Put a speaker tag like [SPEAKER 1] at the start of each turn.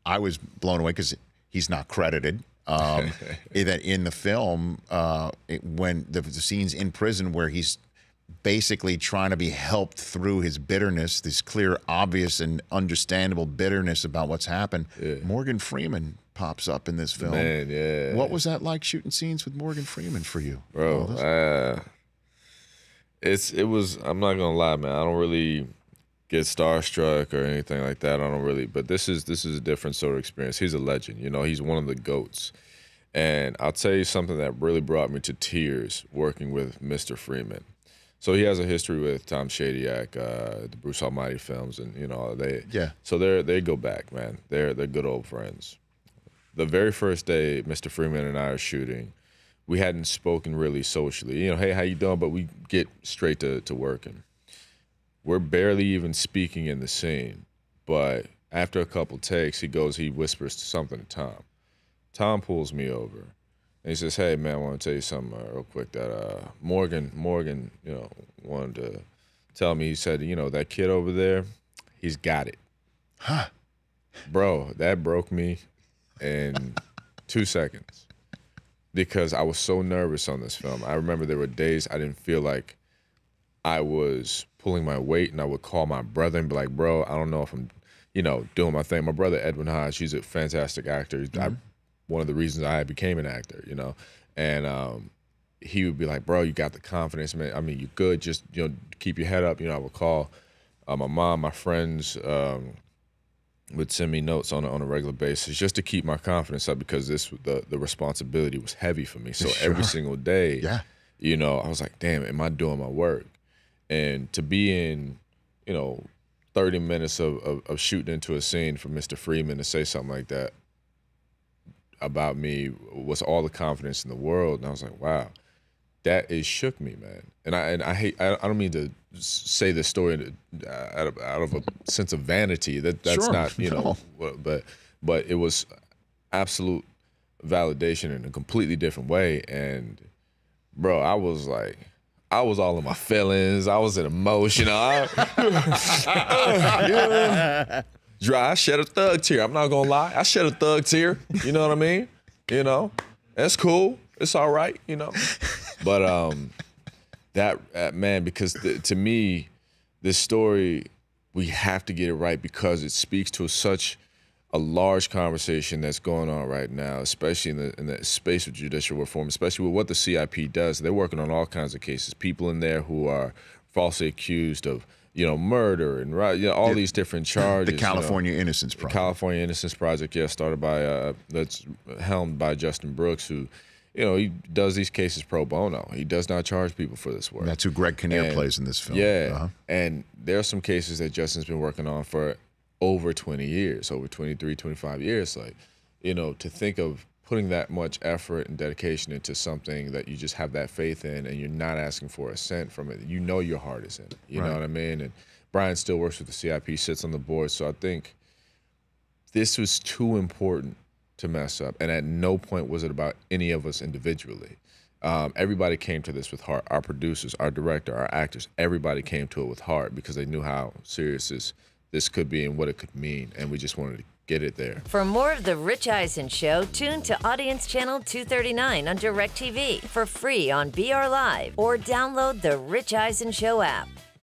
[SPEAKER 1] I was blown away because he's not credited. That in the film, when the scenes in prison where he's basically trying to be helped through his bitterness, this clear, obvious, and understandable bitterness about what's happened. Yeah. Morgan Freeman pops up in this film.
[SPEAKER 2] Man, yeah.
[SPEAKER 1] What was that like shooting scenes with Morgan Freeman for you,
[SPEAKER 2] bro? It was. I'm not gonna lie, man. I don't really get starstruck or anything like that. I don't really. But this is a different sort of experience. He's a legend. You know, he's one of the GOATs. And I'll tell you something that really brought me to tears working with Mr. Freeman. So he has a history with Tom Shadyac, the Bruce Almighty films, and you know So they go back, man. They're good old friends. The very first day Mr. Freeman and I are shooting, we hadn't spoken really socially. You know, hey, how you doing? But we get straight to working. We're barely even speaking in the scene, but after a couple takes, he whispers something to Tom. Tom pulls me over, and he says, "Hey, man, I want to tell you something real quick. That Morgan, you know, wanted to tell me. He said, you know, that kid over there, he's got it."
[SPEAKER 1] Huh?
[SPEAKER 2] Bro, that broke me in 2 seconds because I was so nervous on this film. I remember there were days I didn't feel like I was pulling my weight, and I would call my brother and be like, "Bro, I don't know if I'm, you know, doing my thing." My brother Edwin Hodge, he's a fantastic actor. One of the reasons I became an actor, you know, and he would be like, "Bro, you got the confidence, man. I mean, you're good. Just, you know, keep your head up." You know, I would call my mom, my friends would send me notes on a regular basis just to keep my confidence up because the responsibility was heavy for me. So every single day, you know, I was like, "Damn, am I doing my work?" And to be in, you know, 30 minutes of shooting into a scene for Mr. Freeman to say something like that about me was all the confidence in the world, and I was like, wow, it shook me, man. And I don't mean to say this story out of a sense of vanity. That's not, you know, but it was absolute validation in a completely different way. And bro, I was all in my feelings. I was in emotion. I shed a thug tear. I'm not gonna lie. I shed a thug tear. You know what I mean? You know, that's cool. It's all right. You know, but that man, because to me, this story, we have to get it right because it speaks to such a large conversation that's going on right now, especially in the space of judicial reform, especially with what the CIP does. They're working on all kinds of cases. People in there who are falsely accused of, you know, murder and all these different charges.
[SPEAKER 1] The California Innocence Project.
[SPEAKER 2] The California Innocence Project, yeah, started by that's helmed by Justin Brooks, who, you know, he does these cases pro bono. He does not charge people for this work.
[SPEAKER 1] That's who Greg Kinnear plays in this film.
[SPEAKER 2] Yeah, and there are some cases that Justin's been working on for over 20 years, over 23, 25 years. Like, you know, to think of putting that much effort and dedication into something that you just have that faith in and you're not asking for a cent from it, you know your heart is in it. You know what I mean? And Brian still works with the CIP, sits on the board. So I think this was too important to mess up. And at no point was it about any of us individually. Everybody came to this with heart. Our producers, our director, our actors, everybody came to it with heart because they knew how serious this could be and what it could mean. And we just wanted to get it there.
[SPEAKER 3] For more of The Rich Eisen Show, tune to Audience Channel 239 on DirecTV for free on BR Live or download the Rich Eisen Show app.